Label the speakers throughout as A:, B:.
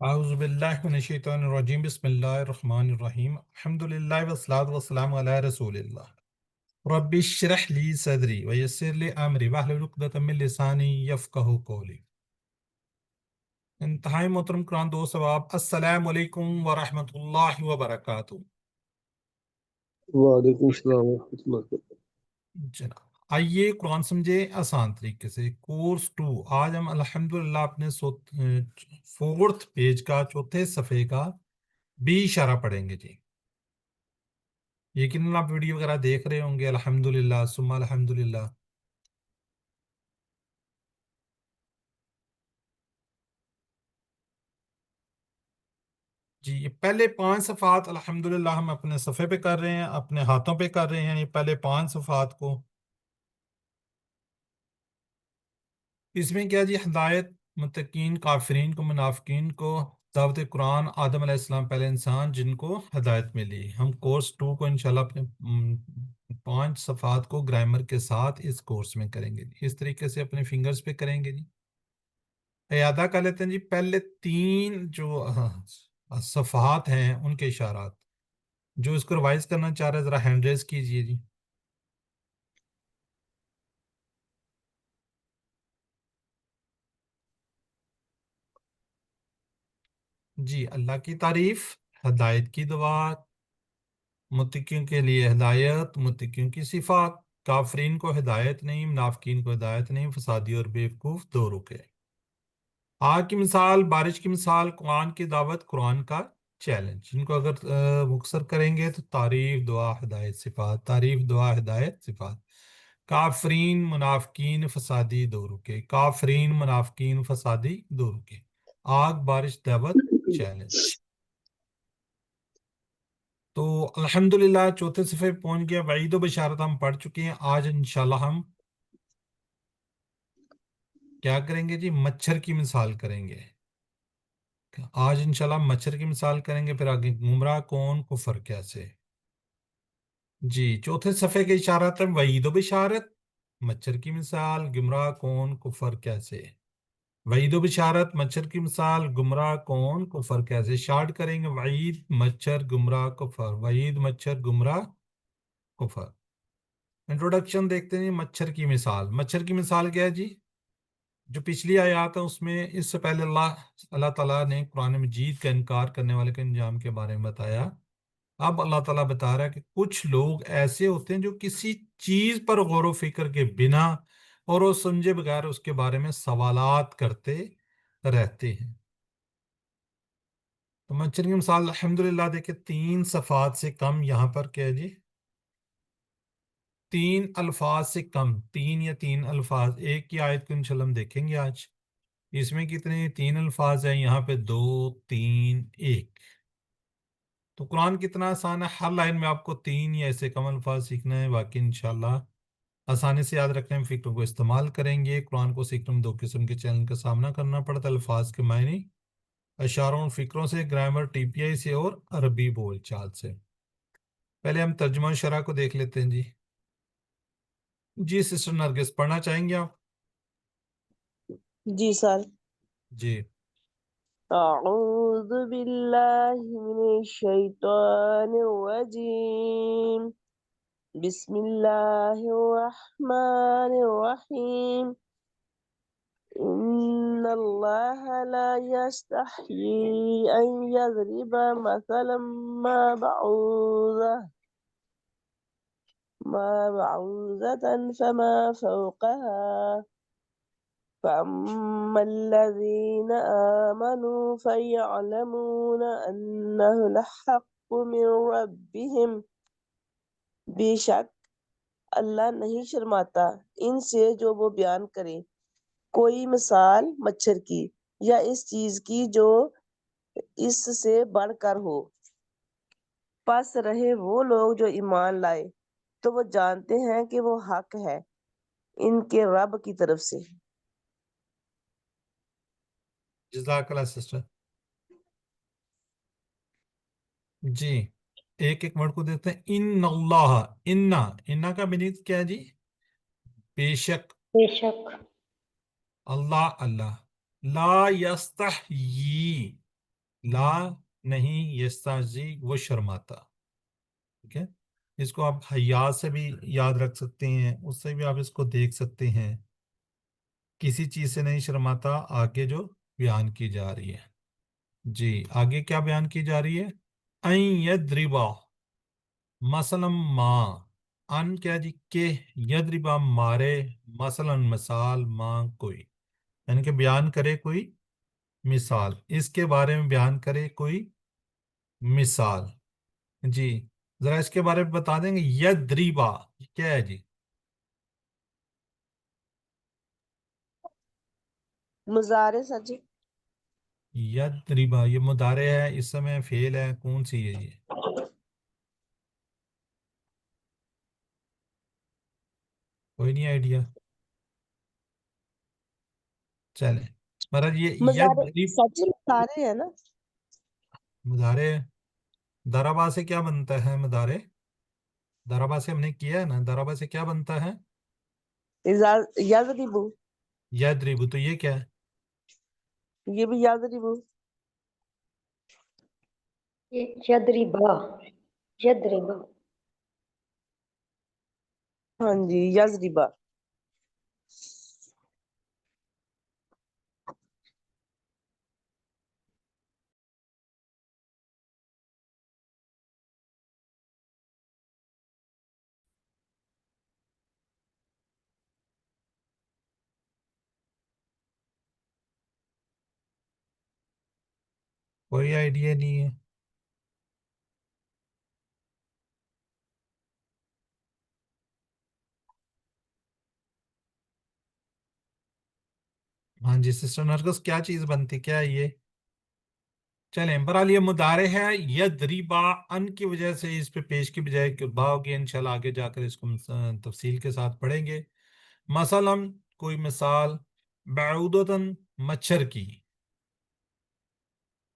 A: اعوذ باللہ من الشیطان الرجیم بسم اللہ الرحمن الرحیم الحمدللہ والصلاۃ والسلام علی رسول اللہ رب اشرح لی صدری ویسر لی امری واحلل عقدۃ من لسانی یفقہوا قولی۔ انتہائی محترم قرآن دوست احباب، السلام علیکم ورحمۃ اللہ وبرکاتہ۔
B: وعلیکم السلام ورحمۃ اللہ وبرکاتہ۔
A: جناب آئیے قرآن سمجھے آسان طریقے سے، کورس 2۔ آج ہم الحمدللہ اپنے فورتھ پیج کا چوتھے صفحے کا بی اشارہ پڑھیں گے جی۔ یقیناً آپ ویڈیو وغیرہ دیکھ رہے ہوں گے، الحمدللہ ثم الحمدللہ۔ جی یہ پہلے 5 صفحات الحمدللہ ہم اپنے صفحے پہ کر رہے ہیں، اپنے ہاتھوں پہ کر رہے ہیں، یہ پہلے 5 صفحات کو۔ اس میں کیا جی، ہدایت متقین، کافرین کو، منافقین کو، دعوت قرآن، آدم علیہ السلام پہلے انسان جن کو ہدایت ملی۔ ہم کورس 2 کو انشاءاللہ اپنے 5 صفحات کو گرامر کے ساتھ اس کورس میں کریں گے، اس طریقے سے اپنے فنگرز پہ کریں گے جی۔ اعادہ کر لیتے ہیں جی، پہلے 3 جو صفحات ہیں ان کے اشارات، جو اس کو ریوائز کرنا چاہ رہے ہیں ذرا ہینڈ ریز کیجئے جی۔ جی اللہ کی تعریف، ہدایت کی دعا، متقیوں کے لیے ہدایت، متقیوں کی صفات، کافرین کو ہدایت نہیں، منافقین کو ہدایت نہیں، فسادی اور بیوقوف دو رکے۔ آگ کی مثال، بارش کی مثال، قرآن کی دعوت، قرآن کا چیلنج، ان کو اگر مختصر کریں گے تو تعریف، دعا، ہدایت، صفات، تعریف، دعا، ہدایت، صفات۔ کافرین، منافقین، فسادی دو رکے، کافرین، منافقین، فسادی دو رکے، آگ، بارش، دعوت، چیلنج۔ تو الحمدللہ چوتھے صفحے پہنچ گیا، وعید و بشارت ہم پڑھ چکے ہیں۔ آج انشاءاللہ ہم کیا کریں گے جی، مچھر کی مثال کریں گے۔ آج انشاءاللہ مچھر کی مثال کریں گے، پھر آگے گمراہ کون، کفر کیسے۔ جی چوتھے صفحے کے اشارات ہیں، وعید و بشارت، مچھر کی مثال، گمراہ کون، کفر کیسے۔ وعید و بشارت، مچھر کی مثال، گمراہ کون، کفر کیسے۔ شارٹ کریں گے، وعید، مچھر، گمراہ، کفر، وعید، مچھر، گمراہ، کفر۔ انٹروڈکشن دیکھتے ہیں، مچھر کی مثال۔ مچھر کی مثال کیا ہے جی، جو پچھلی آیات ہے اس میں اس سے پہلے اللہ تعالیٰ نے قرآن مجید کا انکار کرنے والے کے انجام کے بارے میں بتایا۔ اب اللہ تعالیٰ بتا رہا ہے کہ کچھ لوگ ایسے ہوتے ہیں جو کسی چیز پر غور و فکر کے بنا اور وہ سمجھے بغیر اس کے بارے میں سوالات کرتے رہتے ہیں۔ تو مچھر کی مثال الحمدللہ دیکھیں، 3 صفحات سے کم یہاں پر کیا ہے جی، 3 الفاظ سے کم، 3 یا 3 الفاظ، ایک کی آیت کو انشاءاللہ ہم دیکھیں گے آج۔ اس میں کتنے 3 الفاظ ہیں، یہاں پہ 2 3 1۔ تو قرآن کتنا آسان ہے، ہر لائن میں آپ کو 3 یا ایسے کم الفاظ سیکھنا ہے، باقی انشاءاللہ آسانی سے یاد رکھنے میں فکروں کو استعمال کریں گے۔ قرآن کو سیکھنے میں 2 قسم کے چیلنج کا سامنا کرنا پڑتا ہے، الفاظ کے معنی، اشاروں اور فکروں سے، گرامر ٹی پی آئی سے، اور عربی بول چال سے۔ پہلے ہم ترجمہ شرح کو دیکھ لیتے ہیں جی۔ جی سسٹر نرگس پڑھنا چاہیں گے آپ؟
C: جی سر۔
A: جی
C: اعوذ باللہ من الشیطان الرجیم، بسم اللہ الرحمن الرحیم، ان اللہ لا یستحیی ان یضرب مثلا ما بعوضة فما فوقها، فأما الذين آمنوا فيعلمون أنه الحق من ربهم، بے شک اللہ نہیں شرماتا ان سے جو وہ بیان کرے کوئی مثال مچھر کی یا اس چیز کی جو اس سے بڑھ کر ہو۔ پس رہے وہ لوگ جو ایمان لائے تو وہ جانتے ہیں کہ وہ حق ہے ان کے رب کی طرف سے۔
A: جزاک اللہ سسٹر۔ جی ایک ایک ورڈ کو دیکھتے ہیں، ان اللہ، انا کا میننگ کیا ہے جی، بے شک،
D: بے شک،
A: اللہ، اللہ، لا یستحیی، لا نہیں، یستعزی وہ شرماتا. ٹھیک ہے، اس کو آپ حیا سے بھی یاد رکھ سکتے ہیں، اس سے بھی آپ اس کو دیکھ سکتے ہیں. کسی چیز سے نہیں شرماتا، آگے جو بیان کی جا رہی ہے. جی آگے کیا بیان کی جا رہی ہے؟ این یدربا مثلا ما، ان کیا جی کہ یدربا مارے، مثلا مثال، ما کوئی، یعنی کہ بیان کرے کوئی مثال، اس کے بارے میں بیان کرے کوئی مثال. جی ذرا اس کے بارے میں بتا دیں گے. یدریبا کیا ہے جی؟
C: مضارع سر جی.
A: یدریبا یہ مضارع ہے، اس سمے فعل ہے، کون سی ہے یہ؟ کوئی نہیں آئیڈیا؟ چلیں مہاراج یہ
C: مضارع
A: یدریب
C: سر جی مضارع ہے نا.
A: مضارع. ضربا سے کیا بنتا ہے مضارع؟ ضربا سے ہم نے کیا ہے نا، ضربا سے کیا بنتا ہے؟
C: یضرب،
A: یدریب، تو یہ کیا ہے؟
C: یہ بھی یضرب.
D: یدربا، یدربا.
C: ہاں جی یضربا.
A: کوئی آئیڈیا نہیں ہے. ہاں جی سسٹر نرگس، کیا چیز بنتی، کیا ہے یہ؟ چلیں برحال یہ مضارع ہے. یدریبا ان کی وجہ سے اس پہ پیش کی بجائے کہ با ہوگی، انشاءاللہ آگے جا کر اس کو تفصیل کے ساتھ پڑھیں گے. مثلا کوئی مثال، بعودتاً مچھر کی،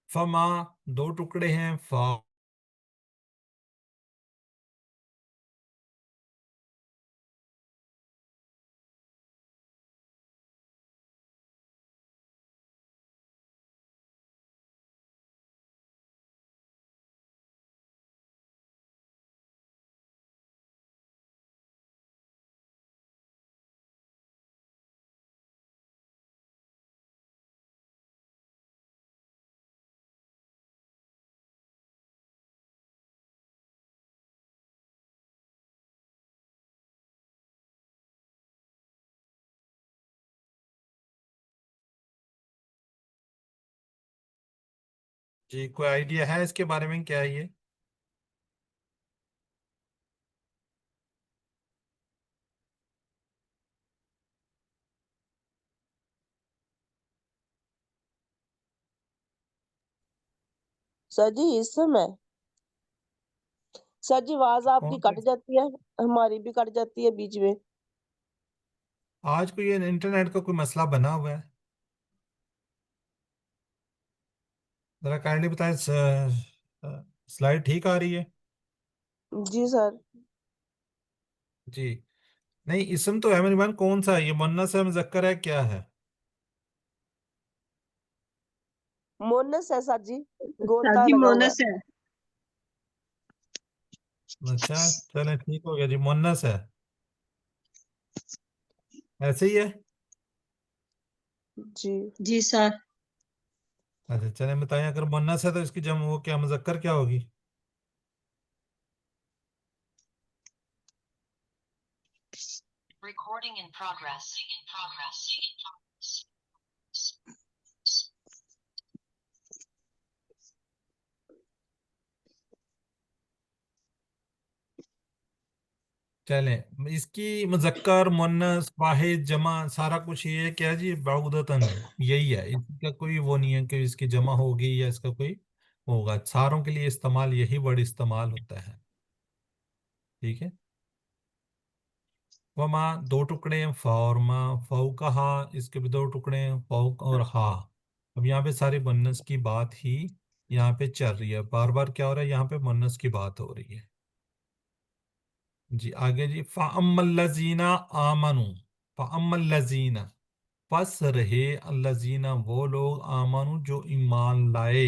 A: فما دو ٹکڑے ہیں، فا جی کوئی آئیڈیا ہے اس کے بارے میں کیا ہے یہ؟
C: سر جی اس میں سر جی آواز آپ کی
A: کون
C: کٹ جاتی ہے، ہماری بھی کٹ جاتی ہے بیچ میں.
A: آج کوئی یہ انٹرنیٹ کا کوئی مسئلہ بنا ہوا ہے؟ ذرا کائنڈلی بتائیں. سلائڈ ٹھیک آ رہی ہے؟
C: جی سر.
A: جی نہیں، اسم تو ہے میری بہن، کون سا ہے یہ؟ مؤنث ہے، مذکر ہے، کیا ہے؟
C: مونس ہے سر جی،
D: سر
C: گوتا
D: جی
C: لگا ہوا
D: مونس ہے.
A: اچھا چلیں ٹھیک ہو گیا جی، مؤنث ہے، ایسے ہی ہے.
C: ہے. جی
D: جی سر.
A: اچھا چلیں بتائیں، اگر مؤنث ہے تو اس کی جمع وہ کیا، مذکر کیا ہوگی؟ چلیں اس کی مذکر، مؤنث، واحد، جمع، سارا کچھ یہ ہے کیا جی؟ بعودتاً، یہی ہے. اس کا کوئی وہ نہیں ہے کہ اس کی جمع ہوگی یا اس کا کوئی ہوگا. ساروں کے لیے استعمال یہی ورڈ استعمال ہوتا ہے. ٹھیک ہے. وما دو ٹکڑے ہیں، فا اور ما، فو کا ہا، اس کے بھی دو ٹکڑے ہیں، فوق اور ہا. اب یہاں پہ ساری مؤنث کی بات ہی یہاں پہ چل رہی ہے، بار بار کیا ہو رہا ہے یہاں پہ مؤنث کی بات ہو رہی ہے. جی آگے جی، فَأَمَّا الَّذِينَ آمَنُوا، فَأَمَّا الَّذِينَ پس رہے، الَّذِينَ وہ لوگ، آمنوا جو ایمان لائے،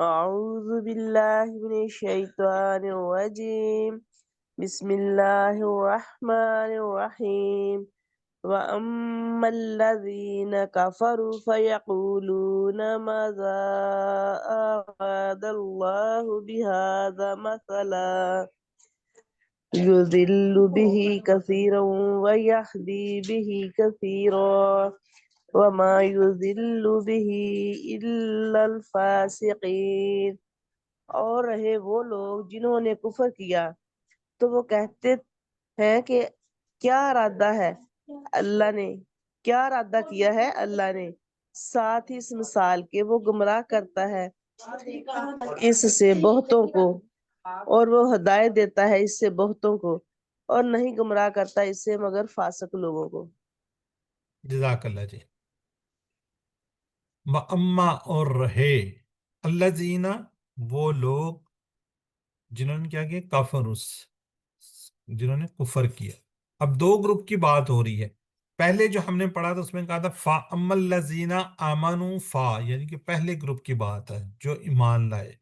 C: أعوذ بالله من الشيطان الرجيم بسم الله الرحمن الرحيم وأما الذين كفروا فيقولون ماذا أراد الله بهذا مثلا يضل به كثيرا ويهدي به كثيرا وما يضل به إلا الفاسقين۔ اور رہے وہ لوگ جنہوں نے کفر کیا تو وہ کہتے ہیں کہ کیا ارادہ ہے اللہ نے، کیا ارادہ کیا ہے اللہ نے، ساتھ ہی اس مثال کے وہ گمراہ کرتا ہے اس سے بہتوں کو، اور وہ ہدایت دیتا ہے اس سے بہتوں کو، اور نہیں گمراہ کرتا اس سے مگر فاسق لوگوں کو۔
A: جزاک اللہ جی۔ وَأَمَّا اور رہے الذین وہ لوگ جنہوں نے کیا کیا، کافرس جنہوں نے کفر کیا۔ اب دو گروپ کی بات ہو رہی ہے۔ پہلے جو ہم نے پڑھا تھا اس میں کہا تھا فَأَمَّا الَّذِينَ آمَنُوا فا، یعنی کہ پہلے گروپ کی بات ہے جو ایمان لائے۔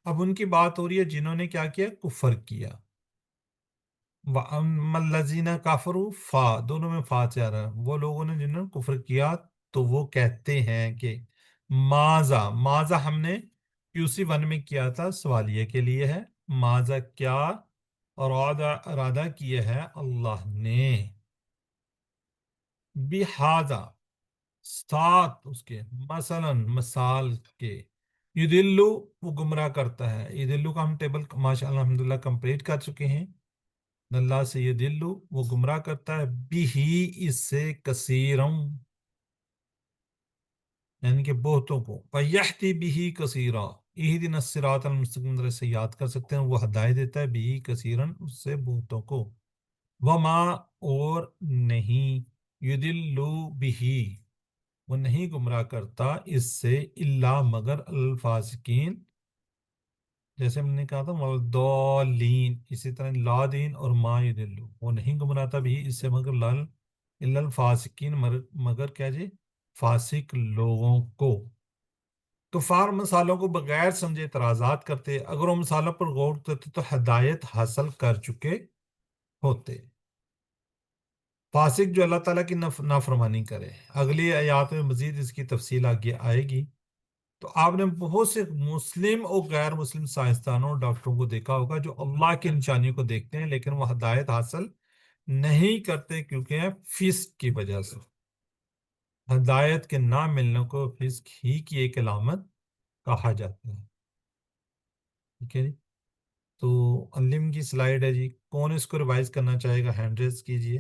A: اب ان کی بات ہو رہی ہے جنہوں نے کیا کیا، کفر کیا۔ وَأَمَّا الَّذِينَ كَفَرُوا فا، دونوں میں فا سے آ رہا ہے، وہ لوگوں نے جنہوں نے کفر کیا تو وہ کہتے ہیں کہ ماذا، ماذا ہم نے QC1 میں کیا تھا، سوالیہ کے لیے ہے، ماذا کیا ارادہ کیا ہے اللہ نے، بہذا ساتھ اس کے، مثلا مثال کے، یدلو وہ گمراہ کرتا ہے، یدلو کا ہم ٹیبل ماشاء اللہ الحمدللہ کمپلیٹ کر چکے ہیں۔ اللہ سے یدلو وہ گمراہ کرتا ہے، بھی اس سے کثیروں یعنی کہ بہتوں کو، وَيَحْدِي بِهِ كَثِيرًا، اِهْدِنَا الصِّرَاطَ الْمُسْتَقِيمَ سے یاد کر سکتے ہیں، وہ ہدایت دیتا ہے بھی کثیرن اس سے بہتوں کو، وما اور نہیں، یدلو بھی وہ نہیں گمراہ کرتا اس سے، الا مگر الفاسقین، جیسے ہم نے کہا تھا والضالین، اسی طرح لادین اور ما یدلو وہ نہیں گمراہتا بھی اس سے مگر لال الا الفاسقین مگر کیا جی، فاسق لوگوں کو۔ کفار مثالوں کو بغیر سمجھے اعتراضات کرتے، اگر وہ مثالوں پر غور کرتے تو ہدایت حاصل کر چکے ہوتے۔ فاسق جو اللہ تعالیٰ کی نافرمانی کرے، اگلی آیات میں مزید اس کی تفصیل آگے آئے گی۔ تو آپ نے بہت سے مسلم اور غیر مسلم سائنسدانوں اور ڈاکٹروں کو دیکھا ہوگا جو اللہ کی نشانیوں کو دیکھتے ہیں لیکن وہ ہدایت حاصل نہیں کرتے، کیونکہ فسق کی وجہ سے۔ ہدایت کے نہ ملنے کو فسق ہی کی ایک علامت کہا جاتا ہے۔ ٹھیک ہے جی، تو علم کی سلائیڈ ہے جی، کون اس کو ریوائز کرنا چاہے گا، ہینڈ ریز کیجئے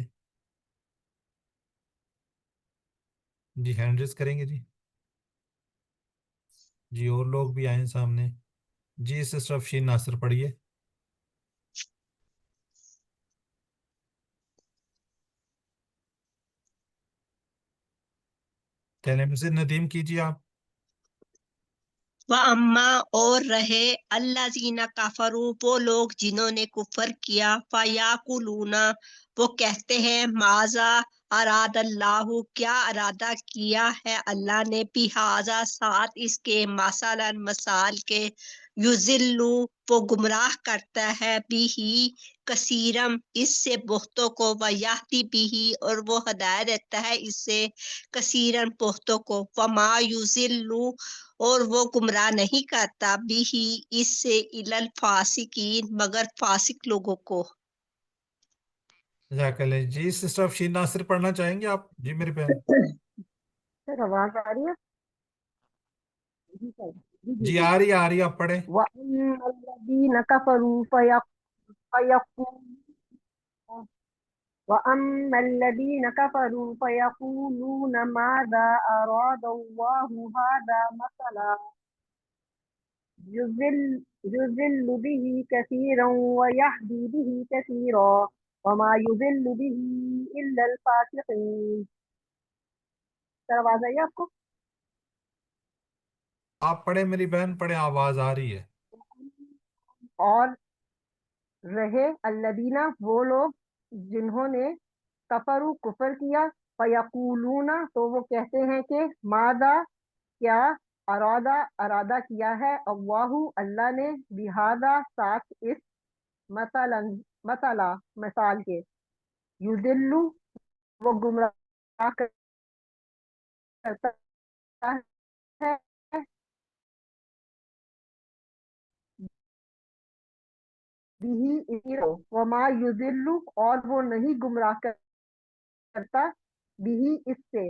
A: جی، ہینڈ ریز کریں گے جی، جی اور لوگ بھی آئیں سامنے جی، سسٹر افشین ناصر پڑھیے۔ کلمہ سے ندیم کیجیے آپ۔
D: وَأَمَّا اور رہے الَّذِينَ كَفَرُوا وہ لوگ جنہوں نے کفر کیا، فَيَقُولُونَ وہ کہتے ہیں ماذا اراد اللہ کیا ارادہ کیا ہے اللہ نے، بِهَذَا ساتھ اس کے، مثلا مثال کے، یُضِلُّ وہ گمراہ کرتا ہے، بِهِ کثیرم اس سے بہتوں کو، وَيَهْدِي بِهِ اور وہ ہدایت دیتا ہے اس سے کثیرن بہتوں کو، وَمَا يُضِلُّ اور وہ گمراہ نہیں کرتا بھی اس سے الی الفاسقین مگر فاسق لوگوں کو۔
A: جزاک اللہ جی، سسٹر افشین ناصر پڑھنا چاہیں گے آپ؟ جی میری بہن
B: سر آواز آ رہی ہے؟ جی سر، جی جی
A: جی
B: جی۔
A: آ رہی آپ پڑھیں۔
B: وَأَمَّا الَّذِينَ كَفَرُوا وَأَمَّا الَّذِينَ كَفَرُوا فَيَقُولُونَ مَاذَا أَرَادَ اللَّهُ هَذَا مَثَلًا يُضِلُّ بِهِ كَثِيرًا وَيَهْدِي بِهِ كَثِيرًا وَمَا يُضِلُّ بِهِ إِلَّا الْفَاسِقِينَ۔ سر آواز آئی آپ کو؟
A: آپ پڑھیں میری بہن پڑھیں، آواز آ رہی ہے۔
B: اور رہے الذین وہ لوگ جنہوں نے کفروا کفر کیا، فیقولون تو وہ کہتے ہیں کہ ماذا کیا ارادہ ارادہ کیا ہے اللہ اللہ نے بہذا ساتھ اس مثلا مثال کے یذلو وہ گمراہ کرتا ہے بھی اسی کو وما یذلو اور وہ نہیں گمراہ کرتا بھی اس سے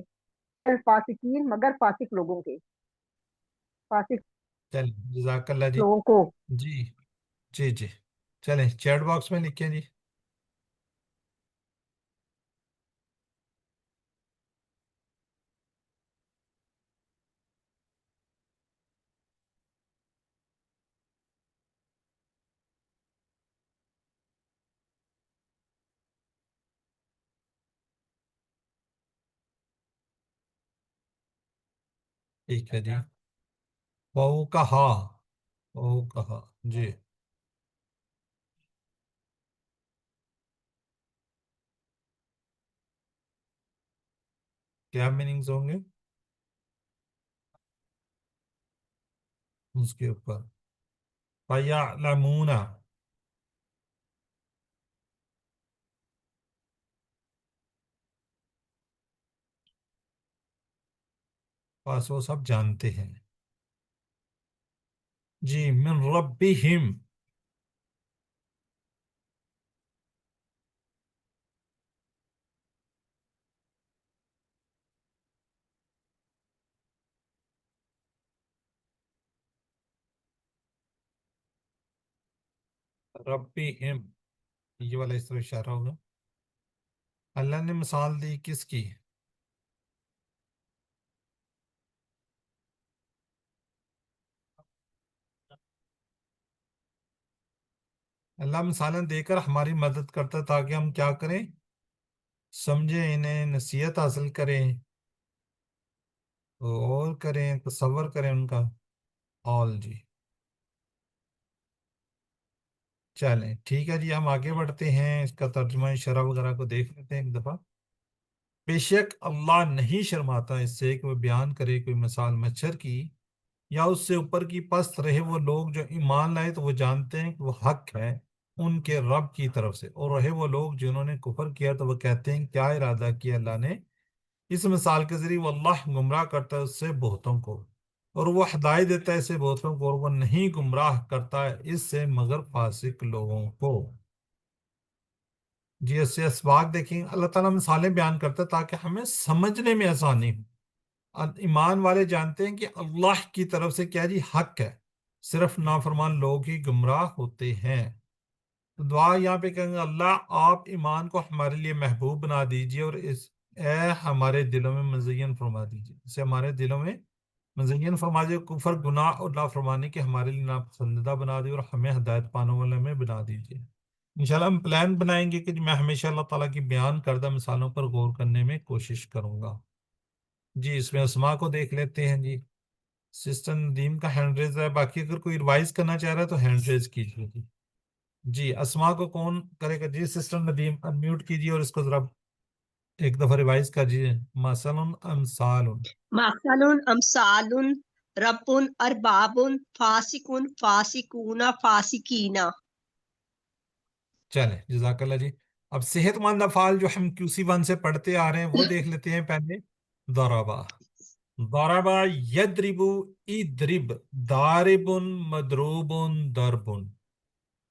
B: الفاسقین مگر فاسق لوگوں کے فاسق
A: چلیں جزاک اللہ جی.
B: لوگوں کو.
A: جی جی جی چلیں چیٹ باکس میں لکھیں جی. ٹھیک ہے جی. وہ کہا وہ کہا جی. کیا میننگز ہوں گے اس کے اوپر؟ فَيَعْلَمُونَ پاس وہ سب جانتے ہیں. جی من ربہم ربہم یہ والا اس طرح اشارہ ہوگا. اللہ نے مثال دی کس کی؟ اللہ مثالیں دے کر ہماری مدد کرتا تاکہ ہم کیا کریں؟ سمجھیں انہیں، نصیحت حاصل کریں اور کریں، تصور کریں ان کا. آل جی. چلیں ٹھیک ہے جی، ہم آگے بڑھتے ہیں. اس کا ترجمہ شرح وغیرہ کو دیکھ لیتے ہیں ایک دفعہ. بے شک اللہ نہیں شرماتا اس سے کہ وہ بیان کرے کوئی مثال مچھر کی یا اس سے اوپر کی. پست رہے وہ لوگ جو ایمان لائے تو وہ جانتے ہیں کہ وہ حق ہے ان کے رب کی طرف سے، اور رہے وہ لوگ جنہوں نے کفر کیا تو وہ کہتے ہیں کیا ارادہ کیا اللہ نے اس مثال کے ذریعے. وہ اللہ گمراہ کرتا ہے اس سے بہتوں کو، اور وہ ہدایت دیتا ہے اسے بہتوں کو، اور وہ نہیں گمراہ کرتا ہے اس سے مگر فاسق لوگوں کو. جی اس سے اسباق دیکھیں. اللہ تعالیٰ مثالیں بیان کرتا ہے تاکہ ہمیں سمجھنے میں آسانی ہو. ایمان والے جانتے ہیں کہ اللہ کی طرف سے کیا جی حق ہے، صرف نافرمان لوگ ہی گمراہ ہوتے ہیں. تو دعا یہاں پہ کہیں گے اللہ آپ ایمان کو ہمارے لیے محبوب بنا دیجئے، اور اس اے ہمارے دلوں میں مزین فرما دیجئے، اسے ہمارے دلوں میں مزین فرما دیجئے. کفر گناہ اور نافرمانی کے ہمارے لیے ناپسندیدہ بنا دیجئے، اور ہمیں ہدایت پانے والے میں بنا دیجئے. انشاءاللہ ہم پلان بنائیں گے کہ میں ہمیشہ اللہ تعالیٰ کی بیان کردہ مثالوں پر غور کرنے میں کوشش کروں گا. جی اس میں اسماء کو دیکھ لیتے ہیں. جی سسٹر ندیم کا ہینڈ ریز ہے، باقی اگر کوئی ریوائز کرنا چاہ رہا ہے تو ہینڈ ریز کیجیے. جی جی اسماء کو کون کرے گا؟ جی سسٹر ندیم انمیوٹ کیجیے اور اس کو ذرا ایک دفعہ ریوائز کیجیے. مثل امثال.
D: مثل امثال رب ارباب فاسق فاسقون فاسقین.
A: چلیں جزاک اللہ جی. اب صحت مند افعال جو ہم QC1 سے پڑھتے آ رہے ہیں وہ دیکھ لیتے ہیں. پہلے ضربا، ضربا یضرب اضرب، ضارب مضروب ضرب.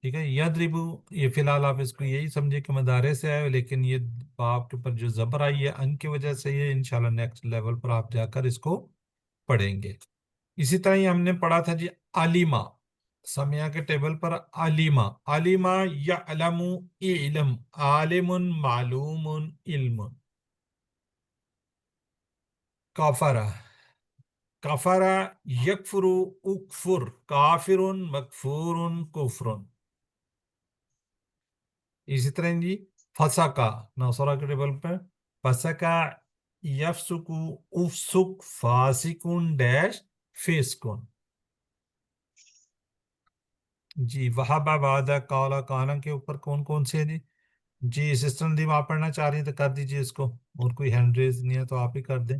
A: ٹھیک ہے. یضرب یہ فی الحال آپ اس کو یہی سمجھے کہ مدارے سے آئے، لیکن یہ باپ کے اوپر جو زبر آئی ہے ان کی وجہ سے یہ انشاءاللہ نیکسٹ لیول پر آپ جا کر اس کو پڑھیں گے. اسی طرح ہی ہم نے پڑھا تھا جی علیمہ، سمیہ کے ٹیبل پر علیمہ. علیمہ یعلم علم، عالم معلوم علم. کافرہ، کفر یکفر اکفر، کافر مکفور کفر. اسی طرح جی فسقہ، نوسرہ کے ٹیبل پہ فسقہ یفسق افسق فاسقون ڈیش فسقون. جی وہابہ وعدہ قالا کانا کے اوپر کون کون سے ہیں جی؟ جی سسٹر ندیم آپ پڑھنا چاہ رہی ہیں تو کر دیجیے اس کو، اور کوئی ہینڈ ریز نہیں ہے تو آپ ہی کر دیں.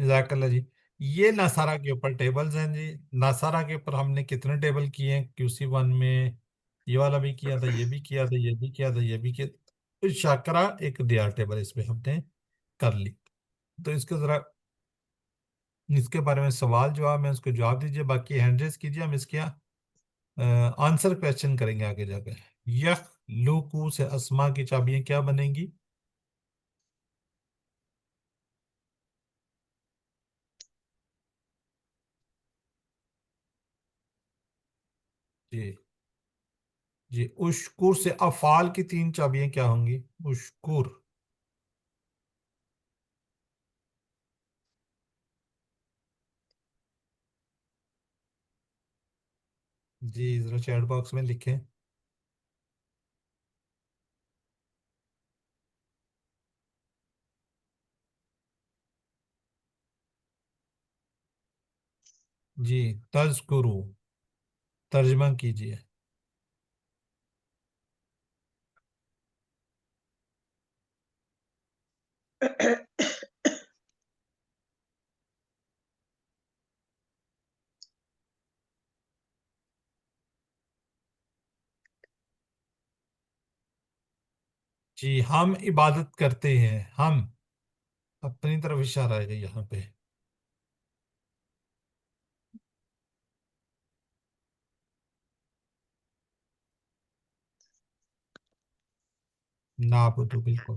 A: جزاک اللہ جی. یہ نصارہ کے اوپر ٹیبلز ہیں جی. نصارہ کے اوپر ہم نے کتنے ٹیبل کیے ہیں QC1 میں؟ یہ والا بھی کیا تھا، یہ بھی کیا تھا، یہ بھی کیا تھا، یہ بھی کیا تھا. شاکرہ ایک دیار ٹیبل اس میں ہم نے کر لی. تو اس کو ذرا اس کے بارے میں سوال جواب میں اس کو جواب دیجیے، باقی ہینڈ ریز کیجیے. ہم اس کے آنسر کویسچن کریں گے آگے جا کے. یخ لوکو سے اسما کی چابیاں کیا بنیں گی؟ جی جی. اشکر سے افعال کی 3 چابیاں کیا ہوں گی؟ اشکر. جی ذرا چیٹ باکس میں لکھیں. جی تذکرو ترجمہ کیجیے. جی ہم عبادت کرتے ہیں. ہم اپنی طرف اشارہ ہے یہاں پہ. نعبدو بالکل.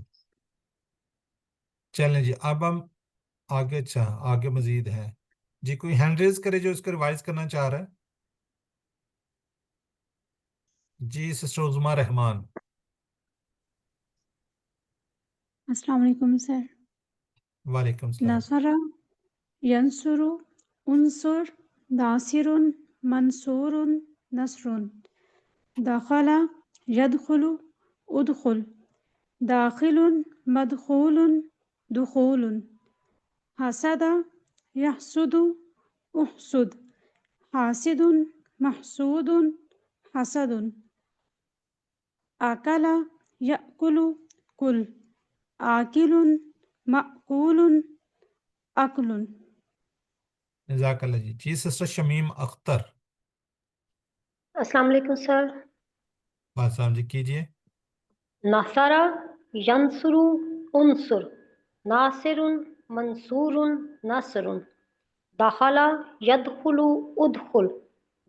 A: چلیں جی اب ہم آگے. اچھا آگے مزید ہے جی. کوئی ہینڈ ریز کرے جو اس کو ریوائز کرنا چاہ رہا ہے. جی سسٹر عظمیٰ رحمان.
E: السلام علیکم سر.
A: وعلیکم السلام.
E: نصر ینصر انصر ناصر منصور نصر دخل يدخل ادخل داخل مدخول دخول حسد يحسد احسد حاسد محسود حسد أكل يأكل كل آكل مأكول أكل.
A: جزاک اللہ جی. جی سسٹر شمیم اختر.
F: السلام علیکم سر.
A: بات سلام جی کیجیے.
F: نصر ینصر انصر ناصر منصور نصر دخل يدخل ادخل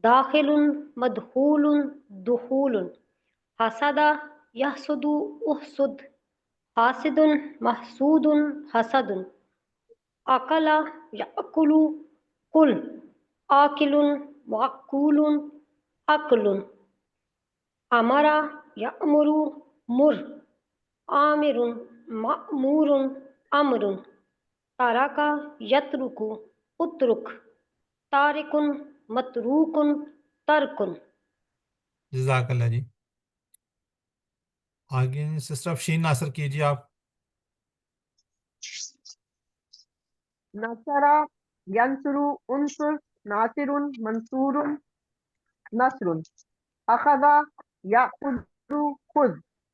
F: داخل مدخول دخول حسد يحسد احسد حاسد محسود حسد أكل يأكل كل آكل مأكول أكل أمر يأمر مر آمر مأمور أمر ترك يترك اترك تارك متروك ترك.
A: جزاک اللہ جی. آگے سسٹر افشین ناصر کیجیے آپ.
B: نصر ينصر انصر ناصر منصور نصر أخذ يأخذ خذ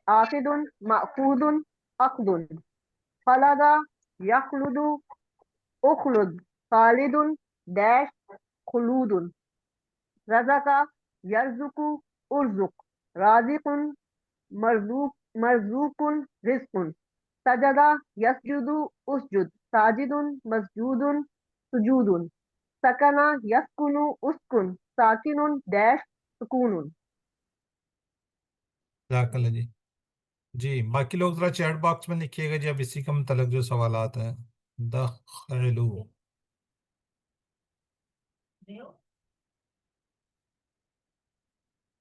B: آخذ مأخوذ أخذ خلد يخلد أخلد خالد داش خلود رزق يرزق أرزق رازق مرزوق رزق سجد يسجد أسجد ساجد مسجود سجود سكن يسكن أسكن ساكن داش سکون.
A: جزاک اللہ جی. جی باقی لوگ ذرا چیٹ باکس میں لکھیے گا جی. اب اسی کا متعلق جو سوالات ہیں. دخلو.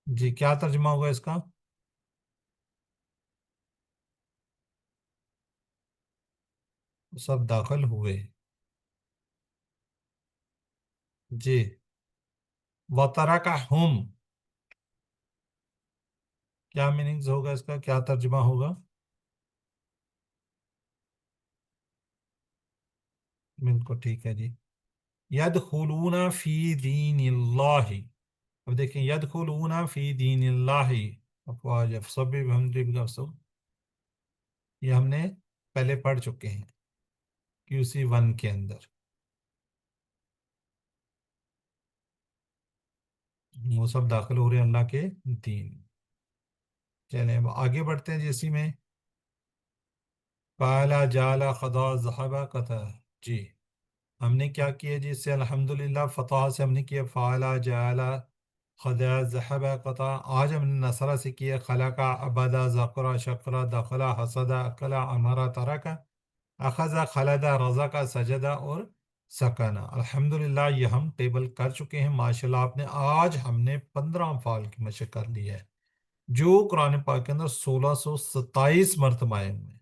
A: جی کیا ترجمہ ہوگا اس کا؟ سب داخل ہوئے. جی وَتَرَكَهُمْ کیا میننگز ہوگا اس کا؟ کیا ترجمہ ہوگا؟ بالکل ٹھیک ہے جی. يَدْخُلُونَ فِي دِينِ اللَّهِ. اب دیکھیں يَدْخُلُونَ فِي دِينِ اللَّهِ افواج افصبی بحمدی بغفصب. یہ ہم نے پہلے پڑھ چکے ہیں QC1 کے اندر. سب داخل ہو رہے ہیں اللہ کے دین۔ چلیں اب آگے بڑھتے ہیں جی اسی میں۔ پالا جالا خدا ذہبہ قطع، جی ہم نے کیا کیا جی اس سے الحمدللہ فتح سے ہم نے کیا فعلا جعلا خدا ذہب قطع۔ آج ہم نے نصرہ سے کیا خلقہ عبدا ذکرہ شکرہ دخلہ حسدہ اکلا امرہ ترکہ اخذہ خلدہ رزقہ سجدہ اور سکنہ۔ الحمدللہ یہ ہم ٹیبل کر چکے ہیں ماشاءاللہ۔ آپ نے آج ہم نے 15 افعال کی مشق کر لی ہے جو قرآن پاک کے اندر 1627 مرتبہ آئے ہوئے ہیں۔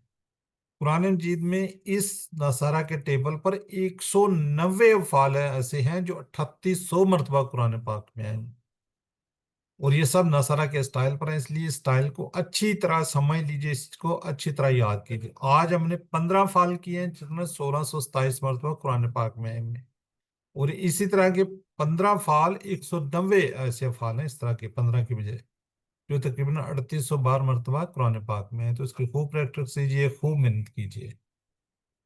A: قرآن مجید میں اس نصارہ کے ٹیبل پر 190 افعال ایسے ہیں جو 3800 مرتبہ قرآن پاک میں ہیں، اور یہ سب نصارہ کے اسٹائل پر ہیں، اس لیے اسٹائل کو اچھی طرح سمجھ لیجئے، اس کو اچھی طرح یاد کیجئے۔ آج ہم نے 15 افعال کیے ہیں جس میں 1627 مرتبہ قرآن پاک میں ہیں، اور اسی طرح کے 15 افعال 190 ایسے افعال ہیں اس طرح کے 15 کی بجائے جو تقریباً 3800 بار مرتبہ قرآن پاک میں ہے۔ تو اس کی خوب پریکٹس کیجیے، خوب محنت کیجیے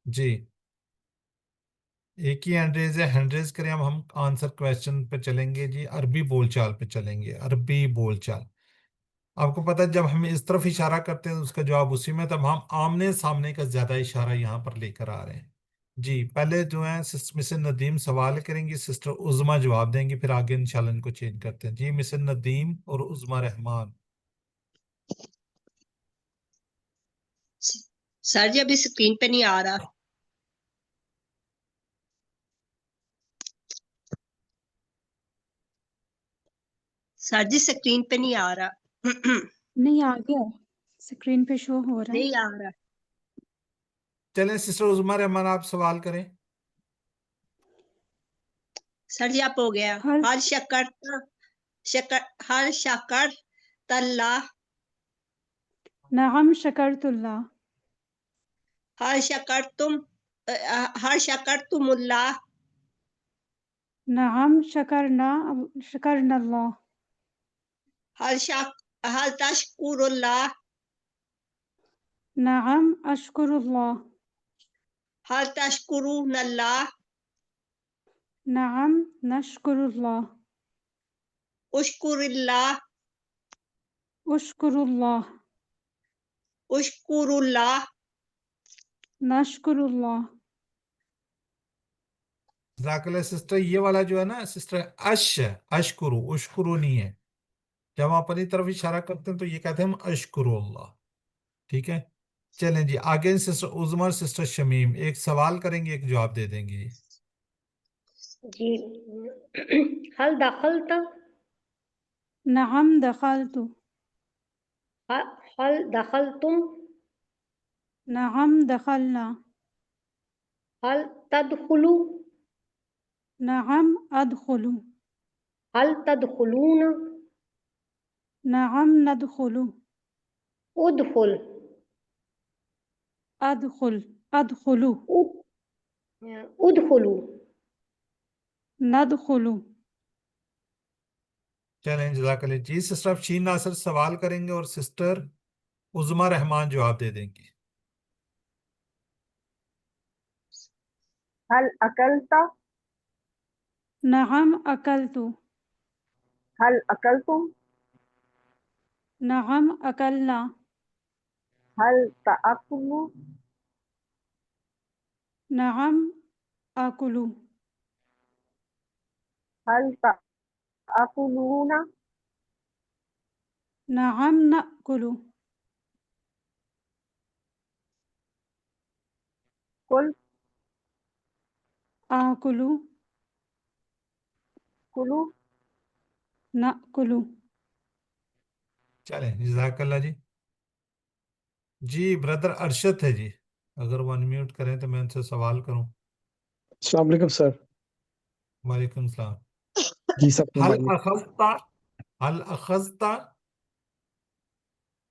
A: جی۔ ایک ہی ہینڈ ریز ہے، ہینڈ ریز کریں۔ اب ہم آنسر کویسچن پہ چلیں گے جی، عربی بول چال پہ چلیں گے، عربی بول چال۔ آپ کو پتہ ہے جب ہم اس طرف اشارہ کرتے ہیں تو اس کا جواب اسی میں، تب ہم آمنے سامنے کا زیادہ اشارہ یہاں پر لے کر آ رہے ہیں جی۔ پہلے جو ہیں مسز ندیم سوال کریں گی، سسٹر عظمیٰ جواب دیں گی، پھر آگے انشاءاللہ ان کو چینج کرتے ہیں جی۔ مسز ندیم اور عظمیٰ رحمان۔
D: سر جی ابھی اسکرین پہ نہیں آ رہا۔ سر جی اسکرین پہ نہیں آ رہا۔
E: نہیں آ گیا، اسکرین پہ شو ہو رہا ہے۔
D: نہیں آ رہا۔
A: چلیں سسٹر عظمیٰ رحمان آپ سوال کریں۔
D: سر جی آپ ہو گیا۔
E: ہر
D: ہر شکر تلّہ،
E: نعم شکرت اللہ،
D: ہر شکر تم اللہ،
E: نعم شکرنا اللہ،
D: ہر تشکر اللہ،
E: نعم اشکر اللہ،
D: ہر تشکرون اللہ،
E: نعم نشکر اللہ،
D: اشکر اللہ،
E: اشکر اللہ،
D: اشکر اللہ۔
E: نشکر اللہ۔
A: جزاک اللہ سسٹر، یہ والا جو ہے نا سسٹر اشکرو، اشکرو نہیں ہے۔ جب ہم اپنی طرف اشارہ کرتے ہیں تو یہ کہتے ہیں ہم اشکرو اللہ، ٹھیک ہے۔ چلیں جی آگے سسٹر عظمیٰ اور سسٹر شمیم ایک سوال کریں گے، ایک جواب دے دیں گی جی۔
F: جی هل دخلت،
E: نعم دخلت،
F: هل دخلتم،
E: نعم دخلنا،
F: هل تدخلوا،
E: نعم أدخل،
F: هل تدخلون،
E: نعم ندخل،
F: ادخل،
E: أدخل،
F: ادخلوا۔
E: ندخل۔
A: چلیں جزاک اللہ جی۔ سسٹر افشین ناصر سوال کریں گے اور سسٹر عظمیٰ رحمان جواب دے دیں گی۔
B: هل أكلت؟
E: نعم أكلت،
B: هل أكلتم؟
E: نعم أكلنا،
B: هل تأكلوا؟
E: نعم آكل،
B: هل تأكلون؟
E: نعم نأكل،
B: كل،
E: آكل،
B: كلوا،
E: نأكل۔
A: چلیں جزاک اللہ جی۔ جی بردر ارشد ہے جی، اگر وہ انمیوٹ کریں تو میں ان سے سوال کروں۔
G: السلام علیکم سر۔
A: وعلیکم السلام۔
G: جی سب
A: حل
G: فرمائیے۔
A: اخذت، حل اخذت،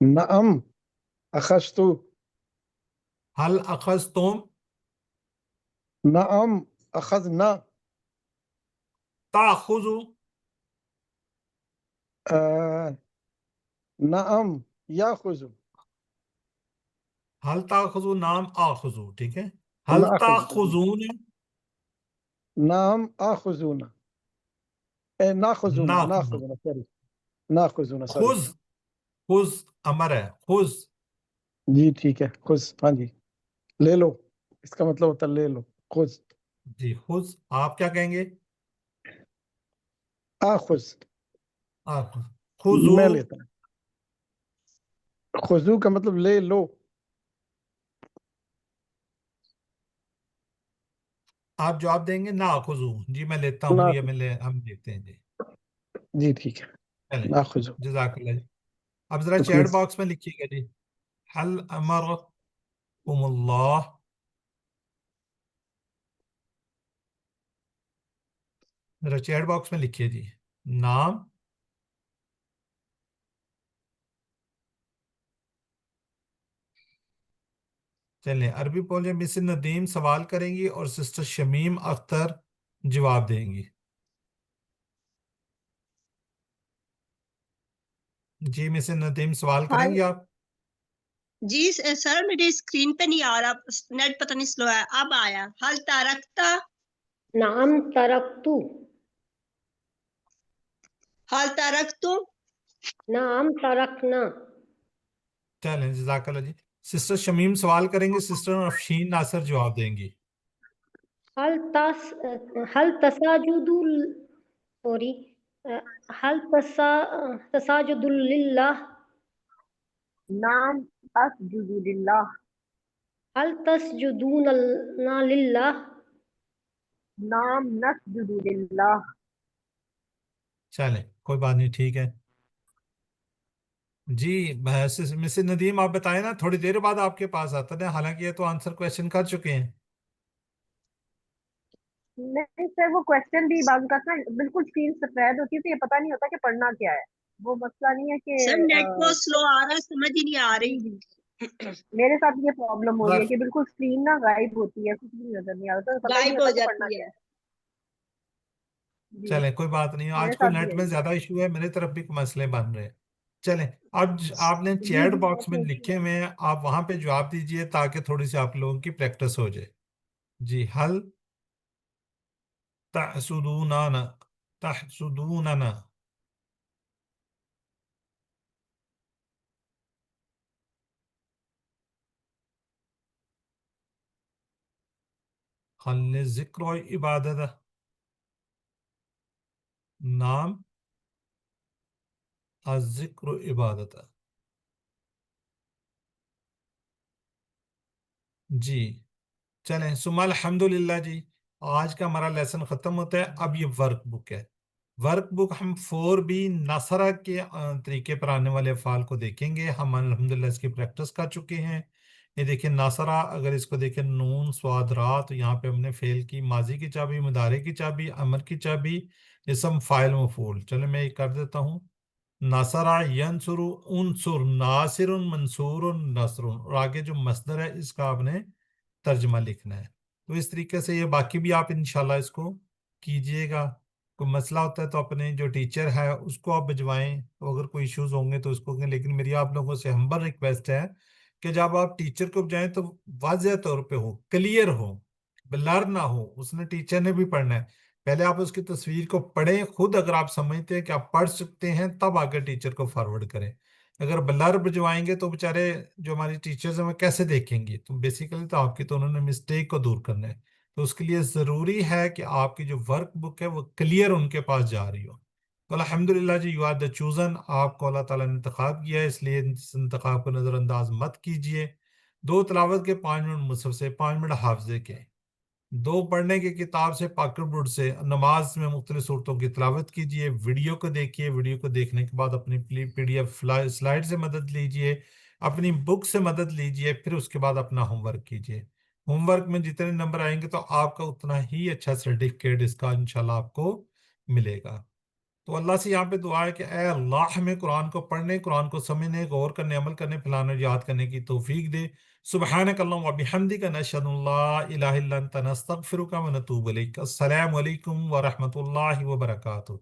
G: نعم اخذت،
A: حل اخذتم،
G: نعم اخذنا،
A: تاخذ،
G: نعم یاخذ،
A: حل تاخذ نام آخذ، ٹھیک ہے۔ حل
G: ناخذ،
A: تاخذون،
G: نعم آخذون، ناخذون
A: ناخذ
G: ناخذون سوري ناخذون سوري
A: خذ خذ امر ہے خذ
G: جی ٹھیک ہے خذ ہاں جی لے لو اس کا مطلب ہوتا ہے لے لو خذ
A: جی خذ آپ کیا کہیں گے
G: آخذ
A: آپ خذو
G: میں لیتا ہوں خذو کا مطلب لے لو
A: آپ جواب دیں گے نا خذو جی میں لیتا ہوں یا ہم دیکھتے ہیں جی
G: جی ٹھیک ہے
A: چلیں
G: ناخذو
A: جزاک اللہ جی اب ذرا چیٹ
G: پلیز
A: باکس میں لکھیے گا جی حل امرکم اللہ ذرا چیٹ باکس میں لکھیے جی نام چلیں عربی بولے مس ندیم سوال کریں گی اور سسٹر شمیم اختر جواب دیں گی جی مس ندیم سوال کریں
B: حل
A: گی آپ
D: جی سر میری اسکرین پہ نہیں آ رہا نیٹ پتہ نہیں سلو ہے اب آیا حل ترکتا
F: نعم ترکتو
D: حل ترکتو
F: نعم ترکنا
A: چلیں جزاک اللہ جی سسٹر شمیم سوال کریں گی سسٹر افشین ناصر جواب دیں گی
F: هل تساجد سوري هل تساجد لله
B: نعم أسجد لله
F: هل تسجدون لله
B: نعم نسجد لله
A: چلیں کوئی بات نہیں ٹھیک ہے جی مس ندیم آپ بتائیں نا تھوڑی دیر بعد آپ کے پاس آتا ہے حالانکہ یہ تو آنسر کویشچن کر چکے ہیں
B: نہیں سر وہ کوشچن بھی بعض اوقات نا بالکل اسکرین سفید ہوتی ہے تو یہ پتہ نہیں ہوتا کہ پڑھنا کیا ہے وہ مسئلہ نہیں ہے کہ
D: سر نیٹ بہت سلو آ رہا ہے سمجھ ہی نہیں آ
B: جی
D: رہی
B: جی میرے ساتھ یہ پرابلم ہو رہی ہے
A: ذرا
B: کہ بالکل اسکرین نا غائب ہوتی ہے کچھ بھی نظر نہیں آتا پتہ ہی نہیں
D: غائب ہو
B: ہوتا کہ پڑھنا
D: جاتی
B: کیا
D: ہے
B: ہے جی
A: چلیں کوئی بات نہیں
B: میرے
A: آج کوئی
B: ساتھ بھی
A: نیٹ میں
B: یہی
A: زیادہ ایشو ہے میرے طرف بھی کوئی مسئلے بن رہے ہیں چلیں اب آپ نے
B: جی
A: چیٹ
B: جی
A: باکس میں لکھے ہوئے ہیں آپ وہاں پہ جواب دیجئے تاکہ تھوڑی سی آپ لوگوں کی پریکٹس ہو جائے جی حل تحسدوننا تحسدوننا خل ذکر و عبادت نام الذکر و عبادت جی چلیں ثم الحمدللہ جی آج کا ہمارا لیسن ختم ہوتا ہے اب یہ ورک بک ہے ورک بک ہم 4B نصرہ کے طریقے پر آنے والے افعال کو دیکھیں گے ہم الحمدللہ اس کی پریکٹس کر چکے ہیں یہ دیکھیں ناصرہ اگر اس کو دیکھیں نون صاد را تو یہاں پہ ہم نے فعل کی ماضی کی چابی مضارع کی چابی امر کی چابی اسم فاعل مفعول چلیں میں یہ کر دیتا ہوں ناصرہ ینصر انصر ناصر منصور نصر اور آگے جو مصدر ہے اس کا آپ نے ترجمہ لکھنا ہے تو اس طریقے سے یہ باقی بھی آپ انشاءاللہ اس کو کیجئے گا کوئی مسئلہ ہوتا ہے تو اپنے جو ٹیچر ہے اس کو آپ بھجوائیں تو اگر کوئی ایشوز ہوں گے تو اس کو کہیں لیکن میری آپ لوگوں سے ہمبل ریکویسٹ ہے کہ جب آپ ٹیچر کو بجائیں تو واضح طور پہ ہو کلیئر ہو بلر نہ ہو اس نے ٹیچر نے بھی پڑھنا ہے پہلے آپ اس کی تصویر کو پڑھیں خود اگر آپ سمجھتے ہیں کہ آپ پڑھ سکتے ہیں تب آگے ٹیچر کو فارورڈ کریں اگر بلر بھجوائیں گے تو بیچارے جو ہماری ٹیچرز ہیں وہ کیسے دیکھیں گے تو بیسیکلی تو آپ کی تو انہوں نے مسٹیک کو دور کرنا ہے تو اس کے لیے ضروری ہے کہ آپ کی جو ورک بک ہے وہ کلیئر ان کے پاس جا رہی ہو تو الحمدللہ جی یو آر دا چوزن آپ کو اللہ تعالیٰ نے انتخاب کیا ہے اس لیے اس انتخاب کو نظر انداز مت کیجئے 2 تلاوت کے 5 منٹ مصحف سے 5 منٹ حافظے کے 2 پڑھنے کی کتاب سے پاکٹ بورڈ سے نماز میں مختلف صورتوں کی تلاوت کیجئے ویڈیو کو دیکھیے ویڈیو کو دیکھنے کے بعد اپنی پی ڈی ایف سلائیڈ سے مدد لیجئے اپنی بک سے مدد لیجئے پھر اس کے بعد اپنا ہوم ورک کیجئے ہوم ورک میں جتنے نمبر آئیں گے تو آپ کا اتنا ہی اچھا سرٹیفکیٹ اس کا انشاءاللہ آپ کو ملے گا تو اللہ سے یہاں پہ دعا ہے کہ اے اللہ ہمیں قرآن کو پڑھنے قرآن کو سمجھنے غور کرنے عمل کرنے پھیلانے اور یاد کرنے کی توفیق دے سبحانک اللہم و بحمدک نشہد ان لا الہ الا انت نستغفرک و نتوب الیک السلام علیکم ورحمۃ اللہ وبرکاتہ